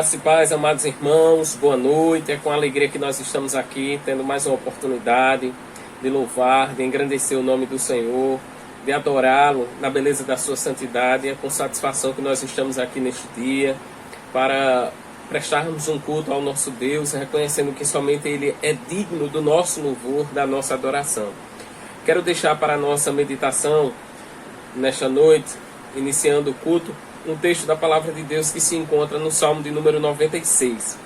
Graça e paz, amados irmãos, boa noite. É com alegria que nós estamos aqui, tendo mais uma oportunidade de louvar, de engrandecer o nome do Senhor, de adorá-lo na beleza da sua santidade. É com satisfação que nós estamos aqui neste dia para prestarmos um culto ao nosso Deus, reconhecendo que somente Ele é digno do nosso louvor, da nossa adoração. Quero deixar para a nossa meditação nesta noite, iniciando o culto, um texto da palavra de Deus que se encontra no Salmo de número 96,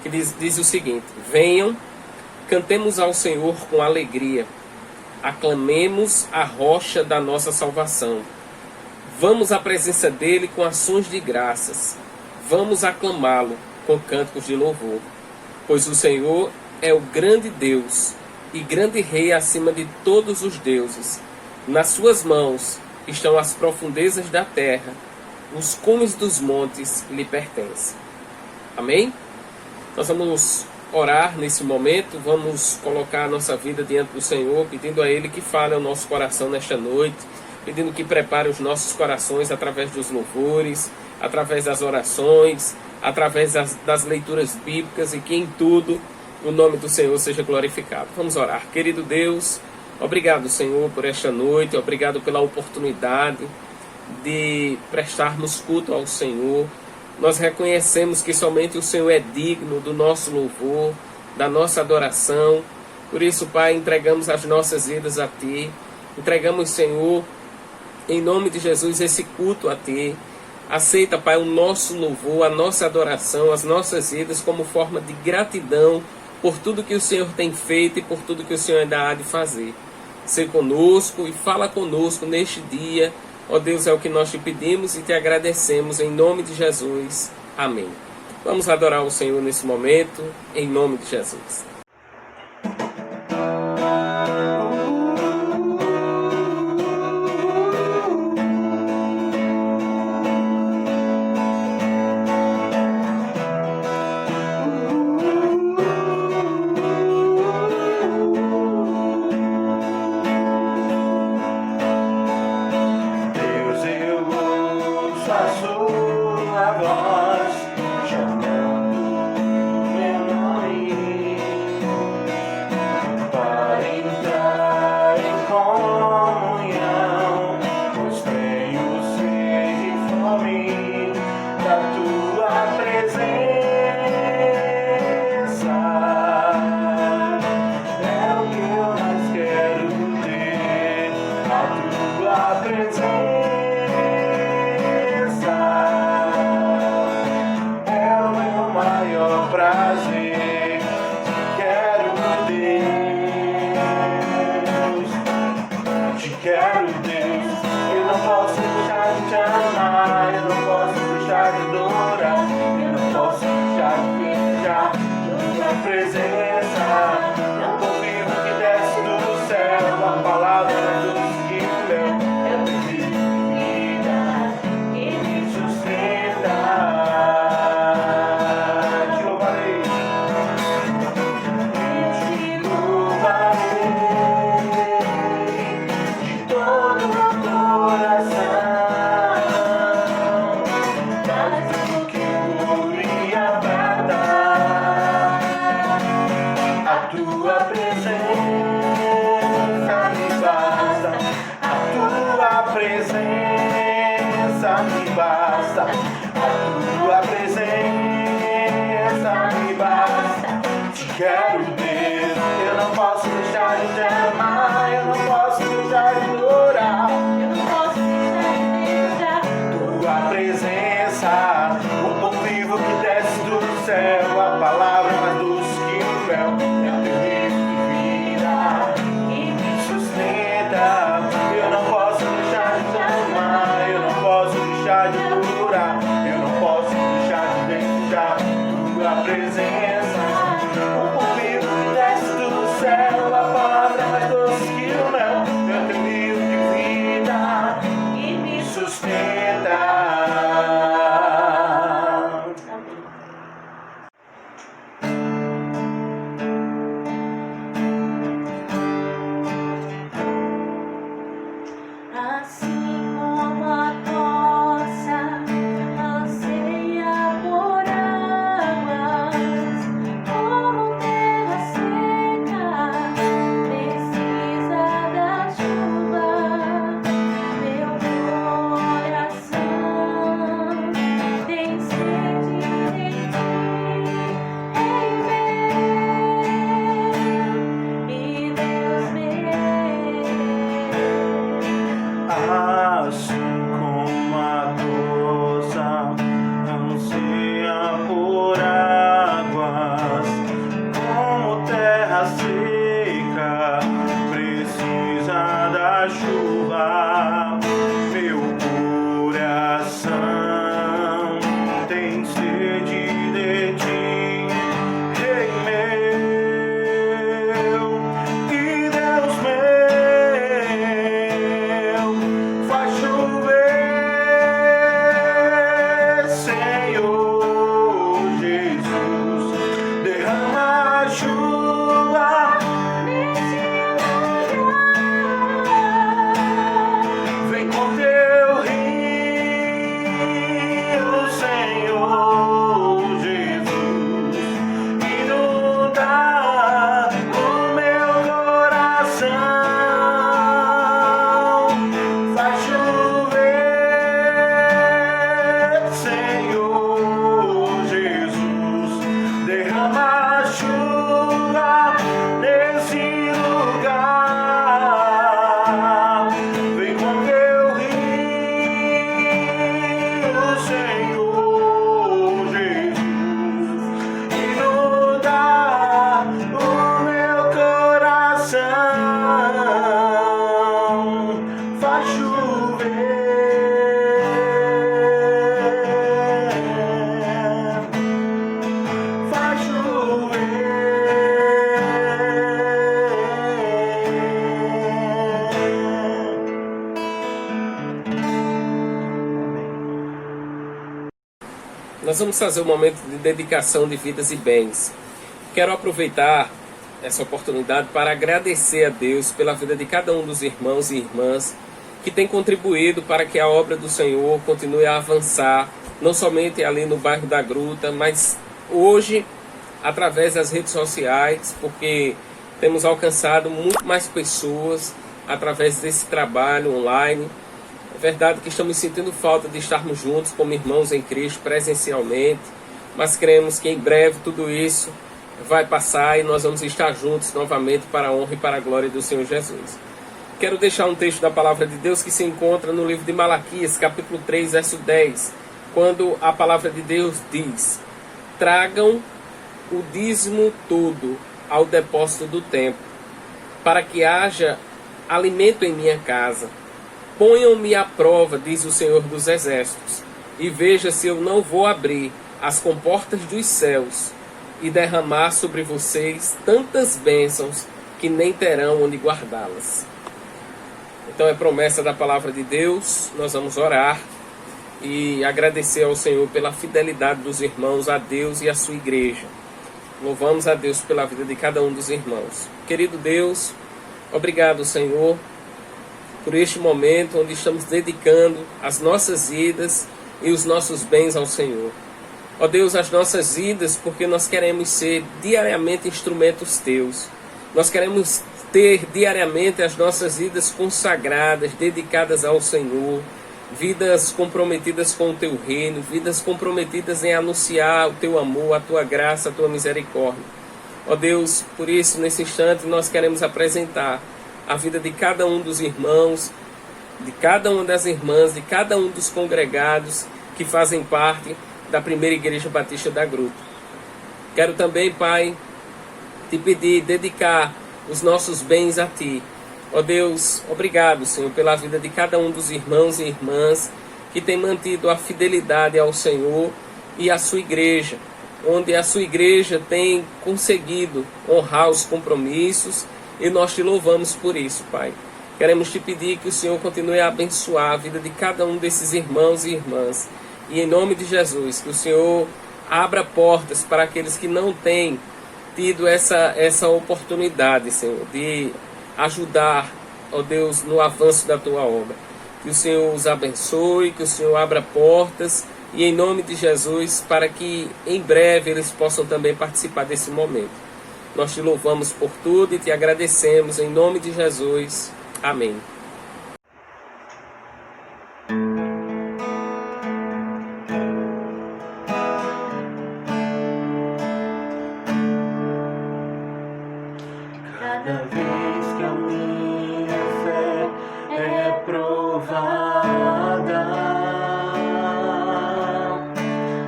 que diz o seguinte: venham, cantemos ao Senhor com alegria, aclamemos a rocha da nossa salvação. Vamos à presença dele com ações de graças, vamos aclamá-lo com cânticos de louvor. Pois o Senhor é o grande Deus e grande Rei acima de todos os deuses. Nas suas mãos estão as profundezas da terra, os cumes dos montes lhe pertencem. Amém? Nós vamos orar nesse momento, vamos colocar a nossa vida diante do Senhor, pedindo a Ele que fale ao nosso coração nesta noite, pedindo que prepare os nossos corações através dos louvores, através das orações, através das leituras bíblicas, e que em tudo o nome do Senhor seja glorificado. Vamos orar. Querido Deus, obrigado, Senhor, por esta noite, obrigado pela oportunidade de prestarmos culto ao Senhor. Nós reconhecemos que somente o Senhor é digno do nosso louvor, da nossa adoração. Por isso, Pai, entregamos as nossas vidas a Ti, entregamos, Senhor, em nome de Jesus, esse culto a Ti. Aceita, Pai, o nosso louvor, a nossa adoração, as nossas vidas como forma de gratidão por tudo que o Senhor tem feito e por tudo que o Senhor ainda há de fazer. Ser conosco e fala conosco neste dia. Ó Deus, é o que nós te pedimos e te agradecemos em nome de Jesus. Amém. Vamos adorar o Senhor nesse momento, em nome de Jesus. Assim como a poça anseia por Nós vamos fazer um momento de dedicação de vidas e bens. Quero aproveitar essa oportunidade para agradecer a Deus pela vida de cada um dos irmãos e irmãs que tem contribuído para que a obra do Senhor continue a avançar, não somente ali no bairro da Gruta, mas hoje através das redes sociais, porque temos alcançado muito mais pessoas através desse trabalho online. É verdade que estamos sentindo falta de estarmos juntos como irmãos em Cristo presencialmente, mas cremos que em breve tudo isso vai passar e nós vamos estar juntos novamente para a honra e para a glória do Senhor Jesus. Quero deixar um texto da palavra de Deus que se encontra no livro de Malaquias, capítulo 3, verso 10, quando a palavra de Deus diz: tragam o dízimo todo ao depósito do templo, para que haja alimento em minha casa. Ponham-me à prova, diz o Senhor dos Exércitos, e veja se eu não vou abrir as comportas dos céus e derramar sobre vocês tantas bênçãos que nem terão onde guardá-las. Então é promessa da palavra de Deus. Nós vamos orar e agradecer ao Senhor pela fidelidade dos irmãos a Deus e à sua igreja. Louvamos a Deus pela vida de cada um dos irmãos. Querido Deus, obrigado, Senhor, por este momento onde estamos dedicando as nossas vidas e os nossos bens ao Senhor. Ó Deus, as nossas vidas, porque nós queremos ser diariamente instrumentos Teus. Nós queremos ter diariamente as nossas vidas consagradas, dedicadas ao Senhor, vidas comprometidas com o Teu reino, vidas comprometidas em anunciar o Teu amor, a Tua graça, a Tua misericórdia. Ó Deus, por isso, nesse instante, nós queremos apresentar a vida de cada um dos irmãos, de cada uma das irmãs, de cada um dos congregados que fazem parte da primeira Igreja Batista da Gruta. Quero também, Pai, Te pedir, dedicar os nossos bens a Ti. Ó Deus, obrigado, Senhor, pela vida de cada um dos irmãos e irmãs que tem mantido a fidelidade ao Senhor e à sua igreja, onde a sua igreja tem conseguido honrar os compromissos, e nós Te louvamos por isso, Pai. Queremos Te pedir que o Senhor continue a abençoar a vida de cada um desses irmãos e irmãs, e em nome de Jesus, que o Senhor abra portas para aqueles que não têm tido essa oportunidade, Senhor, de ajudar, ó Deus, no avanço da Tua obra. Que o Senhor os abençoe, que o Senhor abra portas, e em nome de Jesus, para que em breve eles possam também participar desse momento. Nós Te louvamos por tudo e Te agradecemos em nome de Jesus. Amém. Cada vez que a minha fé é provada,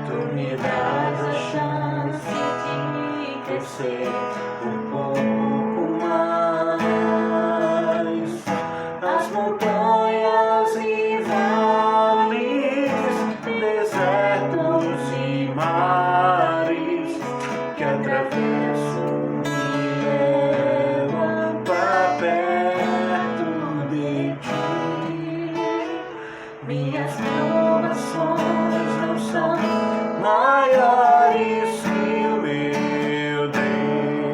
Tu me dás a chance de crescer um pouco mais. As montanhas e vales, desertos e mares que atravesso minhas provações não são maiores que o meu Deus.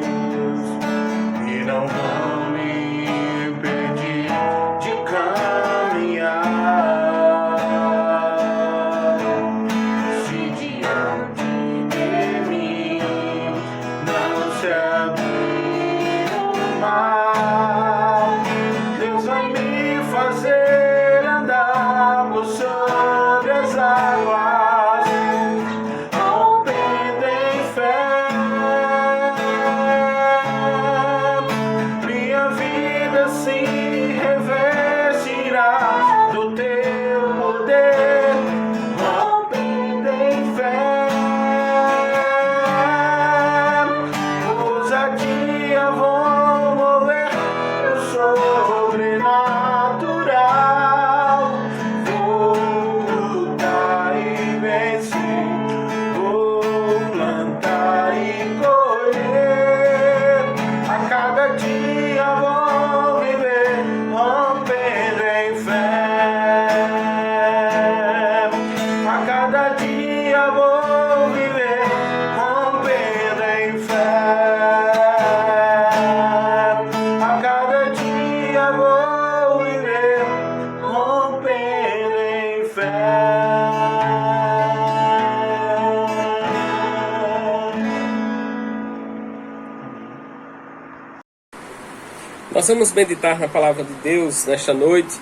Nós vamos meditar na palavra de Deus nesta noite,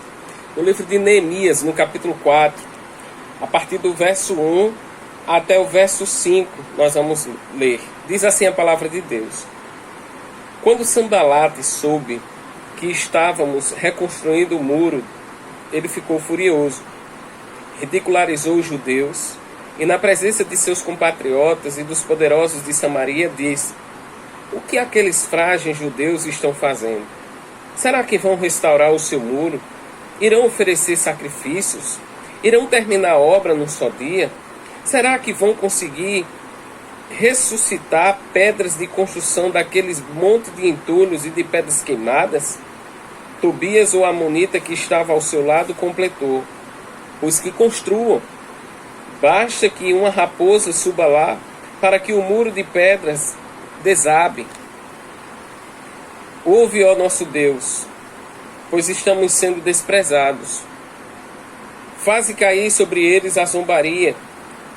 no livro de Neemias, no capítulo 4, a partir do verso 1 até o verso 5, nós vamos ler. Diz assim a palavra de Deus: Quando Sambalate soube que estávamos reconstruindo o muro, ele ficou furioso, ridicularizou os judeus e, na presença de seus compatriotas e dos poderosos de Samaria, disse: O que aqueles frágeis judeus estão fazendo? Será que vão restaurar o seu muro? Irão oferecer sacrifícios? Irão terminar a obra num só dia? Será que vão conseguir ressuscitar pedras de construção daqueles montes de entulhos e de pedras queimadas? Tobias, o amonita que estava ao seu lado, completou: Pois que construam. Basta que uma raposa suba lá para que o muro de pedras desabe. Ouve, ó nosso Deus, pois estamos sendo desprezados. Faze cair sobre eles a zombaria,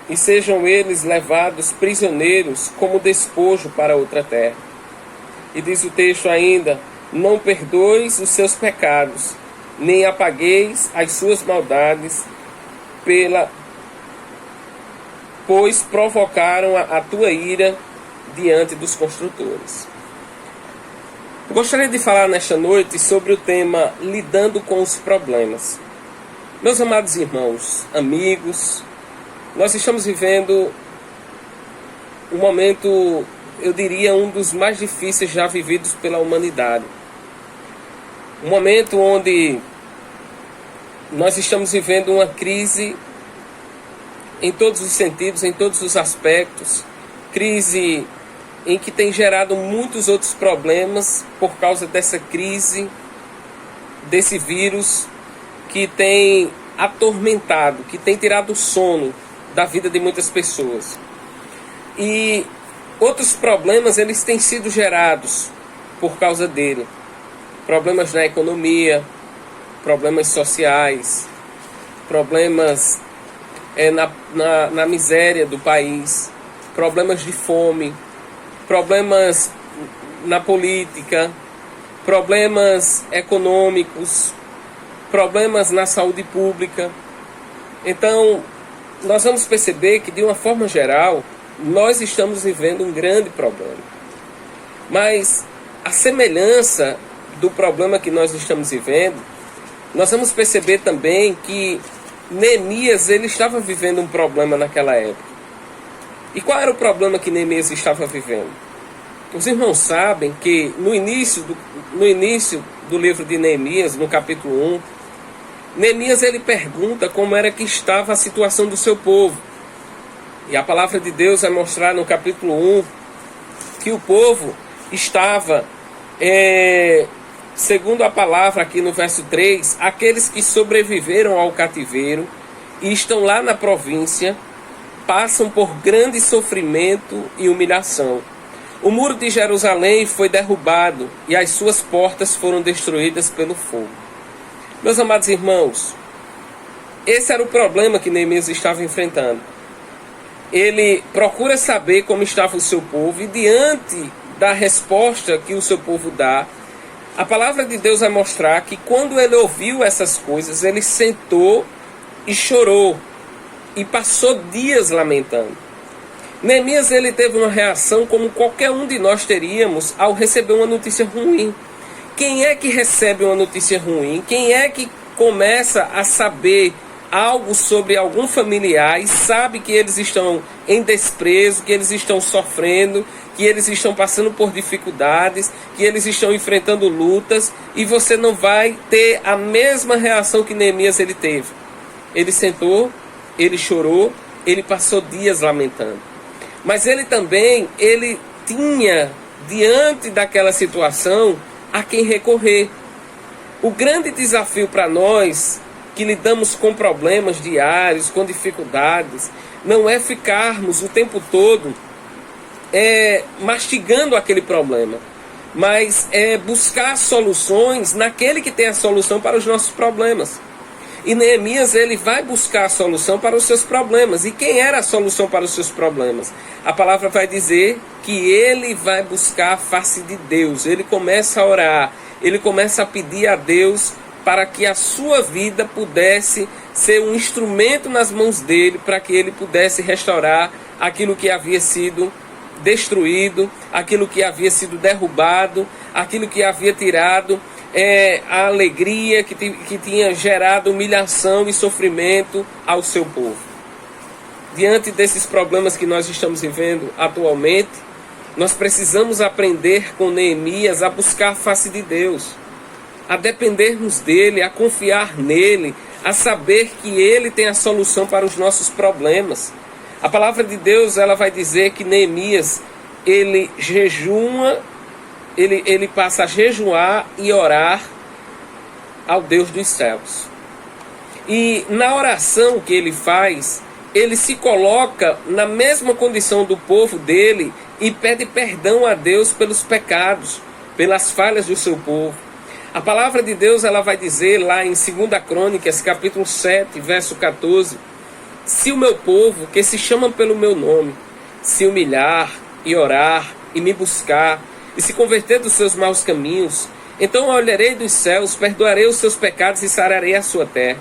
e sejam eles levados prisioneiros como despojo para outra terra. E diz o texto ainda: Não perdoes os seus pecados, nem apagueis as suas maldades, pois provocaram a tua ira diante dos construtores. Eu gostaria de falar nesta noite sobre o tema lidando com os problemas. Meus amados irmãos, amigos, nós estamos vivendo um momento, eu diria, um dos mais difíceis já vividos pela humanidade. Um momento onde nós estamos vivendo uma crise em todos os sentidos, em todos os aspectos. Crise em que tem gerado muitos outros problemas por causa dessa crise, desse vírus que tem atormentado, que tem tirado o sono da vida de muitas pessoas. E outros problemas, eles têm sido gerados por causa dele. Problemas na economia, problemas sociais, problemas na miséria do país, problemas de fome, problemas na política, problemas econômicos, problemas na saúde pública. Então, nós vamos perceber que, de uma forma geral, nós estamos vivendo um grande problema. Mas a semelhança do problema que nós estamos vivendo, nós vamos perceber também que Neemias, ele estava vivendo um problema naquela época. E qual era o problema que Neemias estava vivendo? Os irmãos sabem que no início do livro de Neemias, no capítulo 1, Neemias ele pergunta como era que estava a situação do seu povo. E a palavra de Deus vai mostrar no capítulo 1 que o povo estava, segundo a palavra aqui no verso 3, aqueles que sobreviveram ao cativeiro e estão lá na província, passam por grande sofrimento e humilhação. O muro de Jerusalém foi derrubado e as suas portas foram destruídas pelo fogo. Meus amados irmãos, esse era o problema que Neemias estava enfrentando. Ele procura saber como estava o seu povo e, diante da resposta que o seu povo dá, a palavra de Deus vai mostrar que, quando ele ouviu essas coisas, ele sentou e chorou e passou dias lamentando. Neemias, ele teve uma reação como qualquer um de nós teríamos ao receber uma notícia ruim. Quem é que recebe uma notícia ruim? Quem é que começa a saber algo sobre algum familiar e sabe que eles estão em desprezo, que eles estão sofrendo, que eles estão passando por dificuldades, que eles estão enfrentando lutas, e você não vai ter a mesma reação que Neemias ele teve? Ele sentou, ele chorou, ele passou dias lamentando. Mas ele também, ele tinha, diante daquela situação, a quem recorrer. O grande desafio para nós, que lidamos com problemas diários, com dificuldades, não é ficarmos o tempo todo mastigando aquele problema, mas é buscar soluções naquele que tem a solução para os nossos problemas. E Neemias, ele vai buscar a solução para os seus problemas. E quem era a solução para os seus problemas? A palavra vai dizer que ele vai buscar a face de Deus. Ele começa a orar, ele começa a pedir a Deus para que a sua vida pudesse ser um instrumento nas mãos dele, para que ele pudesse restaurar aquilo que havia sido destruído, aquilo que havia sido derrubado, aquilo que havia tirado a alegria que tinha gerado humilhação e sofrimento ao seu povo. Diante desses problemas que nós estamos vivendo atualmente, nós precisamos aprender com Neemias a buscar a face de Deus, a dependermos dele, a confiar nele, a saber que ele tem a solução para os nossos problemas. A palavra de Deus, ela vai dizer que Neemias, ele jejua, ele passa a jejuar e orar ao Deus dos céus. E na oração que ele faz, ele se coloca na mesma condição do povo dele e pede perdão a Deus pelos pecados, pelas falhas do seu povo. A palavra de Deus, ela vai dizer lá em 2 Crônicas, capítulo 7, verso 14: se o meu povo, que se chama pelo meu nome, se humilhar e orar e me buscar e se converter dos seus maus caminhos, então olharei dos céus, perdoarei os seus pecados e sararei a sua terra.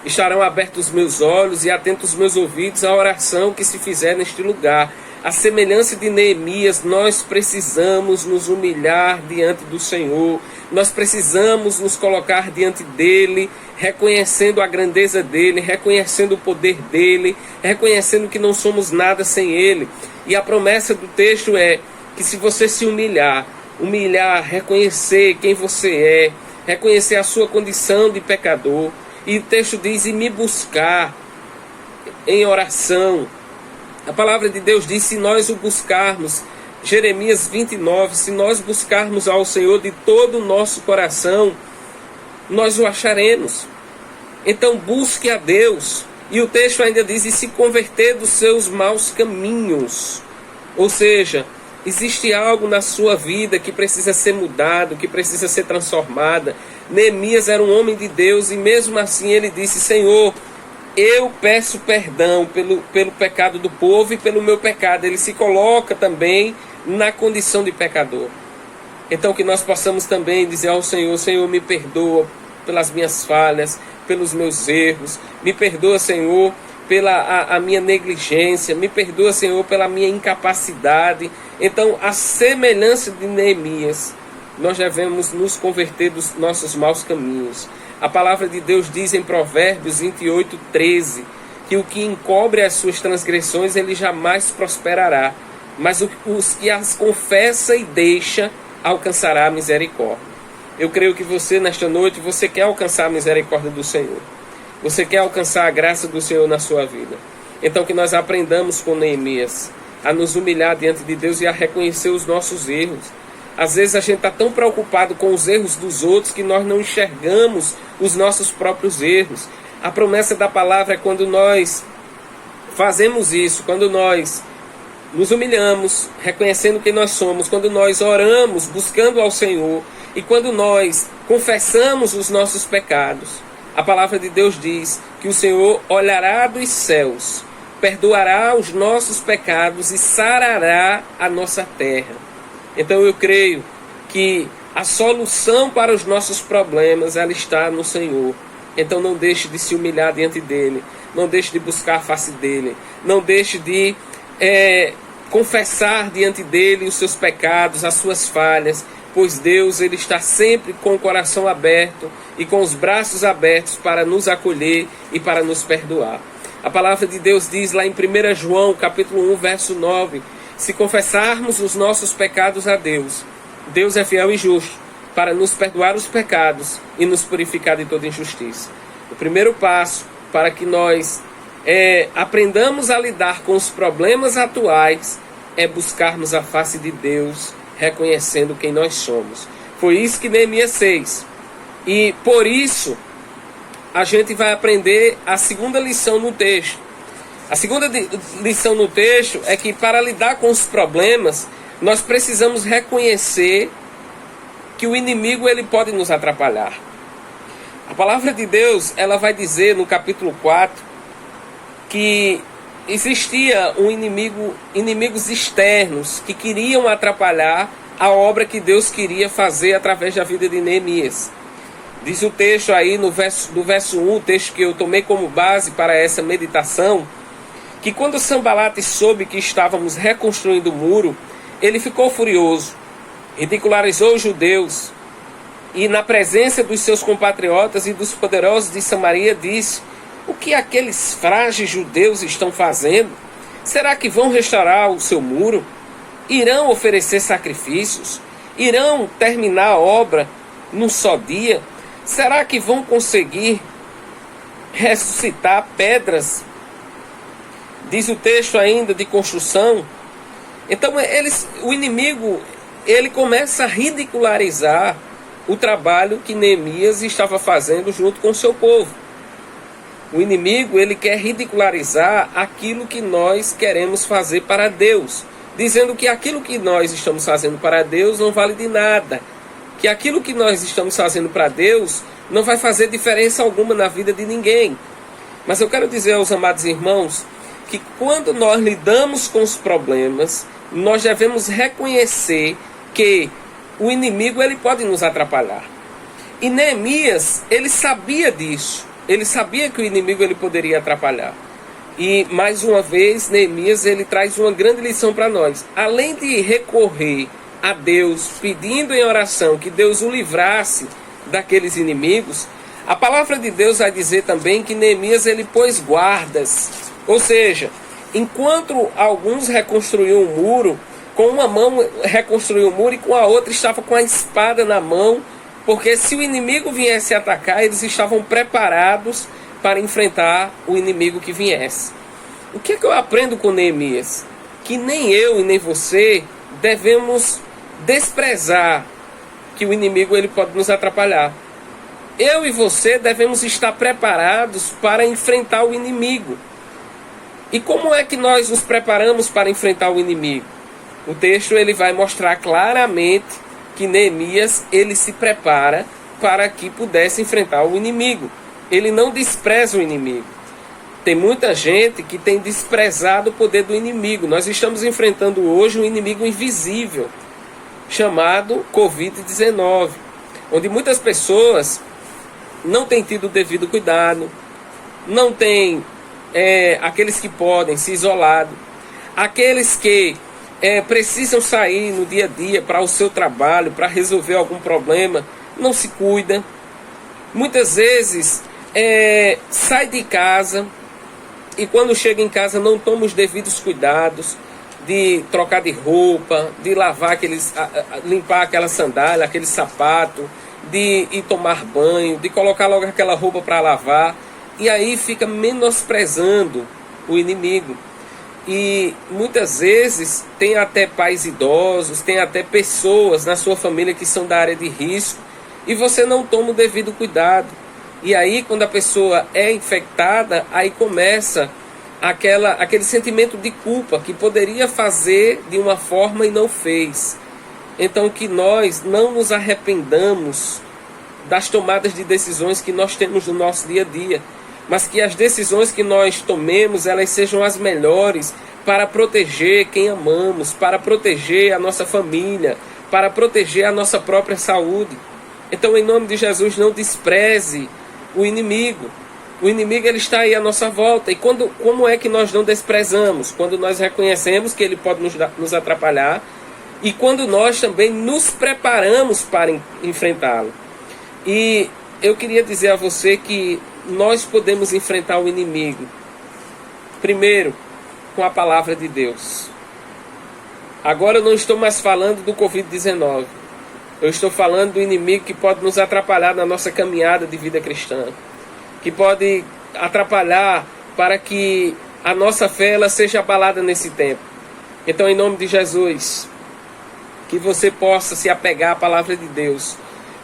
Estarão abertos os meus olhos e atentos os meus ouvidos à oração que se fizer neste lugar. À semelhança de Neemias, nós precisamos nos humilhar diante do Senhor. Nós precisamos nos colocar diante dele, reconhecendo a grandeza dele, reconhecendo o poder dele, reconhecendo que não somos nada sem ele. E a promessa do texto é que se você se humilhar, reconhecer quem você é, reconhecer a sua condição de pecador, e o texto diz, e me buscar em oração. A palavra de Deus diz, se nós o buscarmos, Jeremias 29, se nós buscarmos ao Senhor de todo o nosso coração, nós o acharemos. Então busque a Deus. E o texto ainda diz, e se converter dos seus maus caminhos. Ou seja, existe algo na sua vida que precisa ser mudado, que precisa ser transformada. Neemias era um homem de Deus e mesmo assim ele disse, Senhor, eu peço perdão pelo pecado do povo e pelo meu pecado. Ele se coloca também na condição de pecador. Então que nós possamos também dizer ao Senhor, Senhor, me perdoa pelas minhas falhas, pelos meus erros. Me perdoa, Senhor, pela a minha negligência. Me perdoa, Senhor, pela minha incapacidade. Então, a semelhança de Neemias, nós devemos nos converter dos nossos maus caminhos. A palavra de Deus diz em Provérbios 28, 13, que o que encobre as suas transgressões, ele jamais prosperará, mas os que as confessa e deixa, alcançará a misericórdia. Eu creio que você, nesta noite, você quer alcançar a misericórdia do Senhor. Você quer alcançar a graça do Senhor na sua vida. Então que nós aprendamos com Neemias a nos humilhar diante de Deus e a reconhecer os nossos erros. Às vezes a gente está tão preocupado com os erros dos outros que nós não enxergamos os nossos próprios erros. A promessa da palavra é quando nós fazemos isso, quando nós nos humilhamos, reconhecendo quem nós somos, quando nós oramos, buscando ao Senhor, e quando nós confessamos os nossos pecados, a palavra de Deus diz que o Senhor olhará dos céus, perdoará os nossos pecados e sarará a nossa terra. Então eu creio que a solução para os nossos problemas, ela está no Senhor. Então não deixe de se humilhar diante dele, não deixe de buscar a face dele, não deixe de confessar diante dele os seus pecados, as suas falhas, pois Deus, ele está sempre com o coração aberto e com os braços abertos para nos acolher e para nos perdoar. A palavra de Deus diz lá em 1 João, capítulo 1, verso 9, se confessarmos os nossos pecados a Deus, Deus é fiel e justo para nos perdoar os pecados e nos purificar de toda injustiça. O primeiro passo para que nós aprendamos a lidar com os problemas atuais é buscarmos a face de Deus, reconhecendo quem nós somos. Foi isso que Neemias fez. E por isso a gente vai aprender a segunda lição no texto. A segunda lição no texto é que para lidar com os problemas, nós precisamos reconhecer que o inimigo ele pode nos atrapalhar. A palavra de Deus, ela vai dizer no capítulo 4 que existia um inimigos externos que queriam atrapalhar a obra que Deus queria fazer através da vida de Neemias. Diz o texto aí do verso 1, o texto que eu tomei como base para essa meditação, que quando Sanbalate soube que estávamos reconstruindo o muro, ele ficou furioso, ridicularizou os judeus e, na presença dos seus compatriotas e dos poderosos de Samaria, disse: o que aqueles frágeis judeus estão fazendo? Será que vão restaurar o seu muro? Irão oferecer sacrifícios? Irão terminar a obra num só dia? Será que vão conseguir ressuscitar pedras? Diz o texto ainda de construção. Então o inimigo ele começa a ridicularizar o trabalho que Neemias estava fazendo junto com o seu povo. O inimigo ele quer ridicularizar aquilo que nós queremos fazer para Deus, dizendo que aquilo que nós estamos fazendo para Deus não vale de nada, que aquilo que nós estamos fazendo para Deus não vai fazer diferença alguma na vida de ninguém. Mas eu quero dizer aos amados irmãos que quando nós lidamos com os problemas, nós devemos reconhecer que o inimigo ele pode nos atrapalhar. E Neemias, ele sabia disso. Ele sabia que o inimigo ele poderia atrapalhar. E, mais uma vez, Neemias ele traz uma grande lição para nós. Além de recorrer a Deus, pedindo em oração que Deus o livrasse daqueles inimigos, a palavra de Deus vai dizer também que Neemias ele pôs guardas. Ou seja, enquanto alguns reconstruíam o muro, com uma mão reconstruiu o muro e com a outra estava com a espada na mão, porque se o inimigo viesse atacar, eles estavam preparados para enfrentar o inimigo que viesse. O que é que eu aprendo com Neemias? Que nem eu e nem você devemos desprezar que o inimigo ele pode nos atrapalhar. Eu e você devemos estar preparados para enfrentar o inimigo. E como é que nós nos preparamos para enfrentar o inimigo? O texto ele vai mostrar claramente que Neemias ele se prepara para que pudesse enfrentar o inimigo. Ele não despreza o inimigo. Tem muita gente que tem desprezado o poder do inimigo. Nós estamos enfrentando hoje um inimigo invisível, chamado Covid-19, onde muitas pessoas não têm tido o devido cuidado, não têm, aqueles que podem se isolado, aqueles que precisam sair no dia a dia para o seu trabalho, para resolver algum problema, não se cuida. Muitas vezes sai de casa e quando chega em casa não toma os devidos cuidados de trocar de roupa, de lavar limpar aquela sandália, aquele sapato, de ir tomar banho, de colocar logo aquela roupa para lavar, e aí fica menosprezando o inimigo. E muitas vezes tem até pais idosos, tem até pessoas na sua família que são da área de risco, e você não toma o devido cuidado. E aí quando a pessoa é infectada, aí começa aquele sentimento de culpa que poderia fazer de uma forma e não fez. Então que nós não nos arrependamos das tomadas de decisões que nós temos no nosso dia a dia, mas que as decisões que nós tomemos, elas sejam as melhores para proteger quem amamos, para proteger a nossa família, para proteger a nossa própria saúde. Então, em nome de Jesus, não despreze o inimigo. O inimigo ele está aí à nossa volta. E como é que nós não desprezamos? Quando nós reconhecemos que ele pode nos atrapalhar e quando nós também nos preparamos para enfrentá-lo. E eu queria dizer a você que nós podemos enfrentar o inimigo, primeiro, com a palavra de Deus. Agora eu não estou mais falando do Covid-19. Eu estou falando do inimigo que pode nos atrapalhar na nossa caminhada de vida cristã, que pode atrapalhar para que a nossa fé ela seja abalada nesse tempo. Então, em nome de Jesus, que você possa se apegar à palavra de Deus,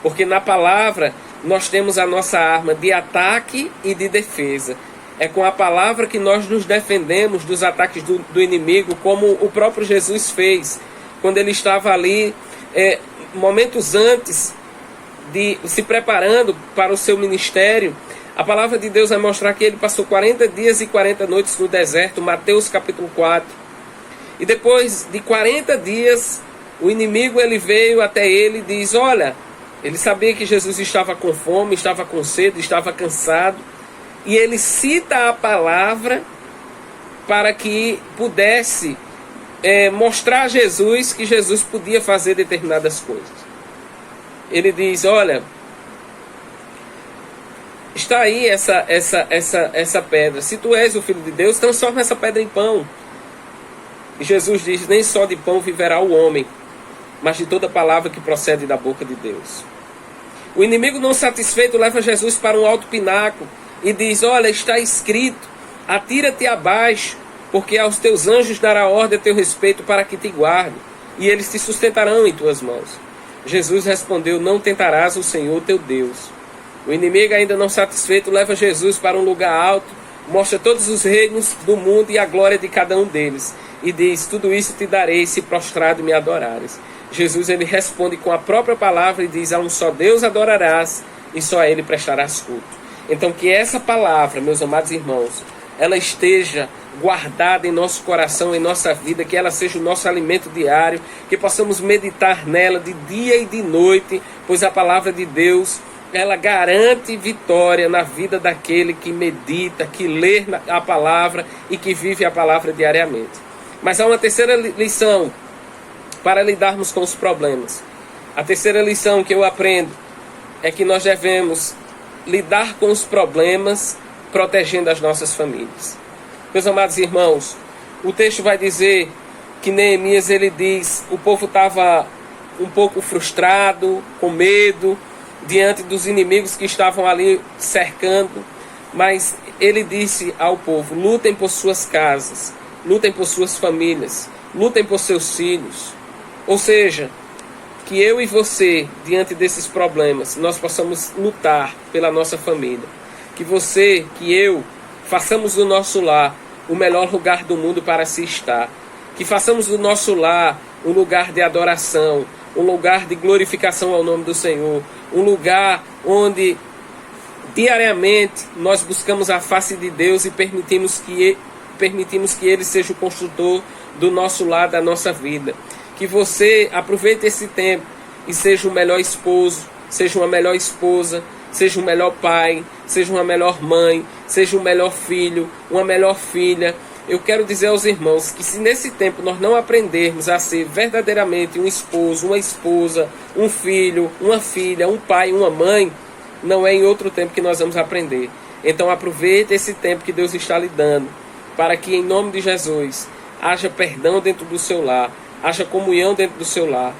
porque na palavra nós temos a nossa arma de ataque e de defesa. É com a palavra que nós nos defendemos dos ataques do inimigo, como o próprio Jesus fez, quando ele estava ali, momentos antes de se preparando para o seu ministério. A palavra de Deus vai mostrar que ele passou 40 dias e 40 noites no deserto, Mateus capítulo 4. E depois de 40 dias O inimigo ele veio até ele e diz: olha, ele sabia que Jesus estava com fome, estava com sede, estava cansado, e ele cita a palavra para que pudesse mostrar a Jesus que Jesus podia fazer determinadas coisas. Ele diz: olha, está aí essa pedra. Se tu és o Filho de Deus, transforma essa pedra em pão. E Jesus diz: nem só de pão viverá o homem, mas de toda palavra que procede da boca de Deus. O inimigo, não satisfeito, leva Jesus para um alto pináculo e diz: olha, está escrito, atira-te abaixo, porque aos teus anjos dará ordem a teu respeito para que te guardem, e eles te sustentarão em tuas mãos. Jesus respondeu: não tentarás o Senhor teu Deus. O inimigo, ainda não satisfeito, leva Jesus para um lugar alto, mostra todos os reinos do mundo e a glória de cada um deles, e diz: tudo isso te darei se prostrado me adorares. Jesus ele responde com a própria palavra e diz: a um só Deus adorarás e só a ele prestarás culto. Então que essa palavra, meus amados irmãos, ela esteja guardada em nosso coração, em nossa vida, que ela seja o nosso alimento diário, que possamos meditar nela de dia e de noite, pois a palavra de Deus, ela garante vitória na vida daquele que medita, que lê a palavra e que vive a palavra diariamente. Mas há uma terceira lição para lidarmos com os problemas. A terceira lição que eu aprendo é que nós devemos lidar com os problemas protegendo as nossas famílias. Meus amados irmãos, o texto vai dizer que Neemias ele diz: o povo estava um pouco frustrado, com medo, diante dos inimigos que estavam ali cercando, mas ele disse ao povo: lutem por suas casas, lutem por suas famílias, lutem por seus filhos. Ou seja, que eu e você, diante desses problemas, nós possamos lutar pela nossa família. Que você, que eu, façamos do nosso lar o melhor lugar do mundo para se estar. Que façamos do nosso lar um lugar de adoração, um lugar de glorificação ao nome do Senhor, um lugar onde diariamente nós buscamos a face de Deus e permitimos que Ele seja o construtor do nosso lar, da nossa vida. Que você aproveite esse tempo e seja o melhor esposo, seja uma melhor esposa, seja um melhor pai, seja uma melhor mãe, seja um melhor filho, uma melhor filha. Eu quero dizer aos irmãos que se nesse tempo nós não aprendermos a ser verdadeiramente um esposo, uma esposa, um filho, uma filha, um pai, uma mãe, não é em outro tempo que nós vamos aprender. Então aproveite esse tempo que Deus está lhe dando, para que em nome de Jesus haja perdão dentro do seu lar, haja comunhão dentro do seu lar,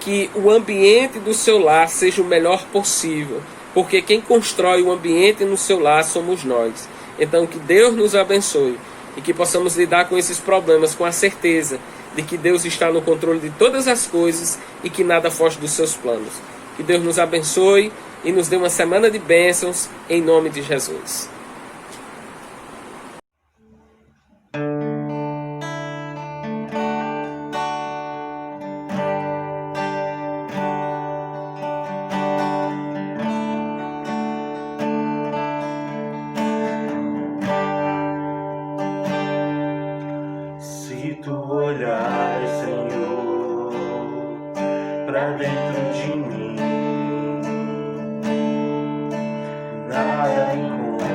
que o ambiente do seu lar seja o melhor possível, porque quem constrói o ambiente no seu lar somos nós. Então que Deus nos abençoe e que possamos lidar com esses problemas com a certeza de que Deus está no controle de todas as coisas e que nada foge dos seus planos. Que Deus nos abençoe e nos dê uma semana de bênçãos em nome de Jesus. Se tu olhares, Senhor, pra dentro de mim, nada encontrarás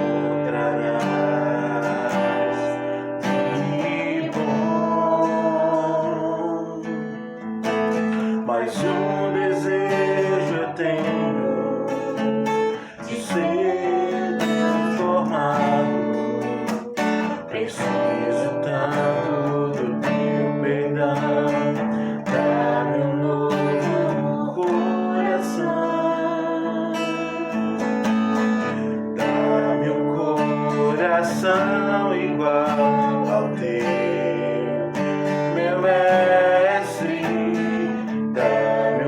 de bom. Mas um desejo eu tenho de ser transformado. Preciso tanto do teu perdão, dá-me um novo coração, dá-me um coração igual ao teu, meu mestre, dá-me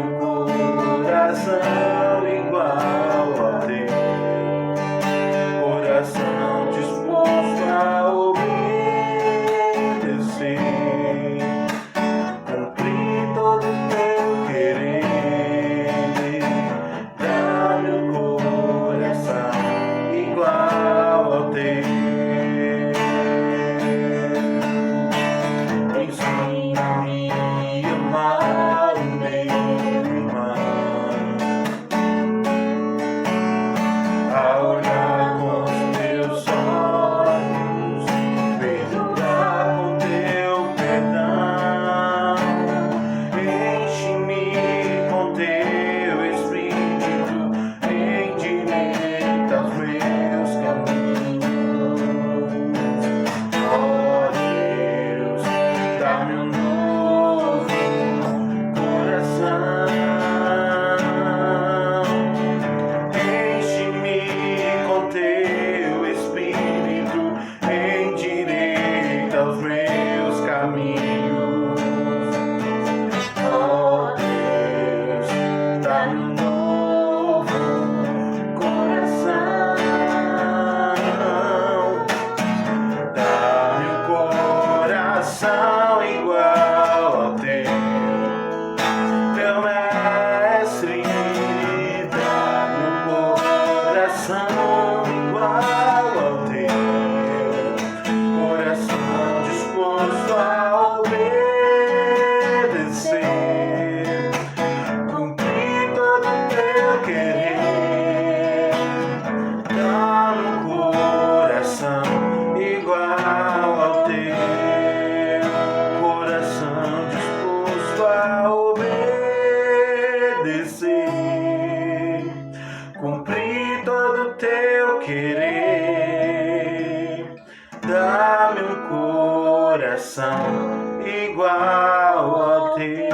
ter.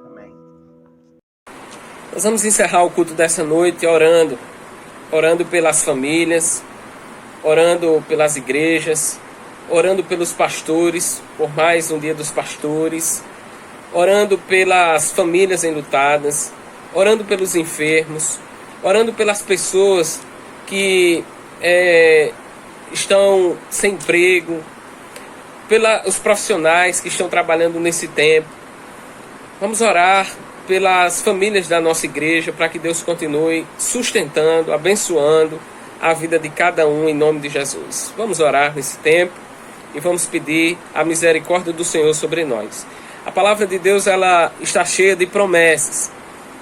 Amém. Nós vamos encerrar o culto dessa noite orando pelas famílias, orando pelas igrejas, orando pelos pastores, por mais um dia dos pastores, orando pelas famílias enlutadas, orando pelos enfermos, orando pelas pessoas que estão sem emprego, pelos profissionais que estão trabalhando nesse tempo. Vamos orar pelas famílias da nossa igreja, para que Deus continue sustentando, abençoando a vida de cada um em nome de Jesus. Vamos orar nesse tempo e vamos pedir a misericórdia do Senhor sobre nós. A palavra de Deus, ela está cheia de promessas,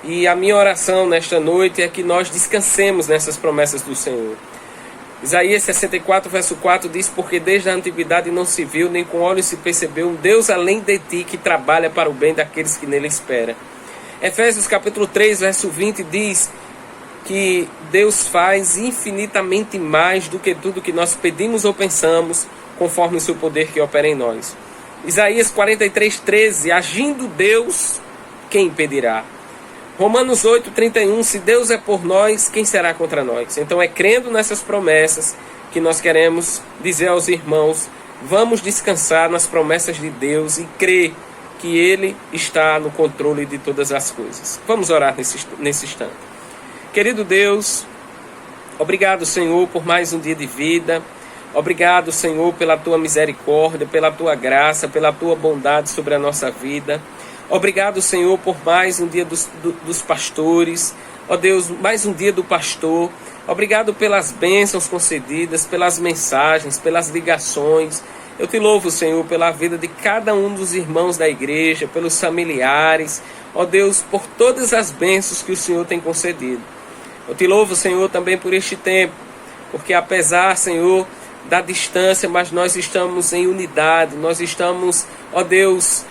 e a minha oração nesta noite é que nós descansemos nessas promessas do Senhor. Isaías 64, verso 4 diz: porque desde a antiguidade não se viu, nem com olhos se percebeu um Deus além de ti, que trabalha para o bem daqueles que nele esperam. Efésios capítulo 3, verso 20 diz que Deus faz infinitamente mais do que tudo que nós pedimos ou pensamos, conforme o seu poder que opera em nós. Isaías 43, 13, agindo Deus, quem impedirá? Romanos 8, 31, se Deus é por nós, quem será contra nós? Então é crendo nessas promessas que nós queremos dizer aos irmãos: vamos descansar nas promessas de Deus e crer que Ele está no controle de todas as coisas. Vamos orar nesse instante. Querido Deus, obrigado, Senhor, por mais um dia de vida. Obrigado, Senhor, pela Tua misericórdia, pela Tua graça, pela Tua bondade sobre a nossa vida. Obrigado, Senhor, por mais um dia dos pastores. Ó Deus, mais um dia do pastor. Obrigado pelas bênçãos concedidas, pelas mensagens, pelas ligações. Eu te louvo, Senhor, pela vida de cada um dos irmãos da igreja, pelos familiares, ó Deus, por todas as bênçãos que o Senhor tem concedido. Eu te louvo, Senhor, também por este tempo, porque apesar, Senhor, da distância, mas nós estamos em unidade, nós estamos, ó Deus,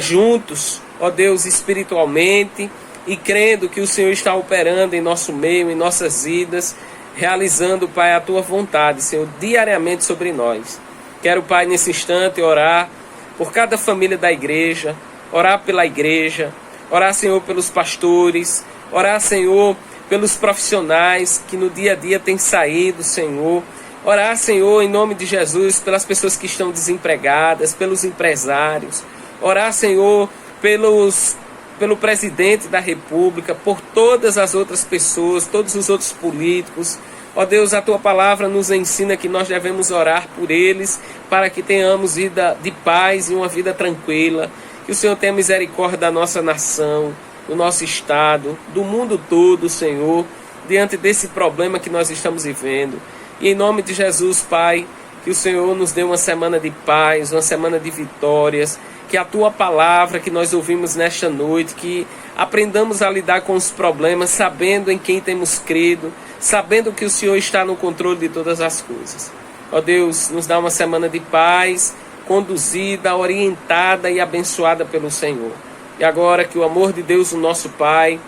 juntos, ó Deus, espiritualmente, e crendo que o Senhor está operando em nosso meio, em nossas vidas, realizando, Pai, a Tua vontade, Senhor, diariamente sobre nós. Quero, Pai, nesse instante orar por cada família da igreja, orar pela igreja, orar, Senhor, pelos pastores, orar, Senhor, pelos profissionais que no dia a dia têm saído, Senhor. Orar, Senhor, em nome de Jesus, pelas pessoas que estão desempregadas, pelos empresários. Orar, Senhor, pelo presidente da República, por todas as outras pessoas, todos os outros políticos. Ó Deus, a Tua palavra nos ensina que nós devemos orar por eles, para que tenhamos vida de paz e uma vida tranquila. Que o Senhor tenha misericórdia da nossa nação, do nosso estado, do mundo todo, Senhor, diante desse problema que nós estamos vivendo. E em nome de Jesus, Pai, que o Senhor nos dê uma semana de paz, uma semana de vitórias, que a Tua palavra que nós ouvimos nesta noite, que aprendamos a lidar com os problemas, sabendo em quem temos crido, sabendo que o Senhor está no controle de todas as coisas. Ó Deus, nos dá uma semana de paz, conduzida, orientada e abençoada pelo Senhor. E agora que o amor de Deus, o nosso Pai,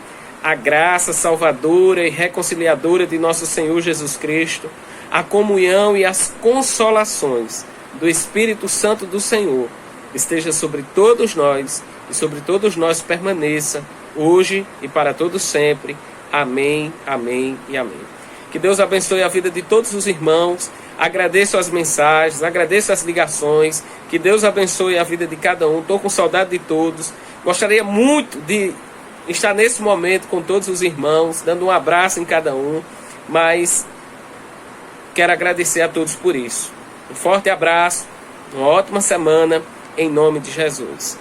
a graça salvadora e reconciliadora de nosso Senhor Jesus Cristo, a comunhão e as consolações do Espírito Santo do Senhor esteja sobre todos nós e sobre todos nós permaneça, hoje e para todos sempre. Amém, amém e amém. Que Deus abençoe a vida de todos os irmãos. Agradeço as mensagens, agradeço as ligações. Que Deus abençoe a vida de cada um. Estou com saudade de todos. Gostaria muito de estar nesse momento com todos os irmãos, dando um abraço em cada um. Mas quero agradecer a todos por isso. Um forte abraço, uma ótima semana, em nome de Jesus.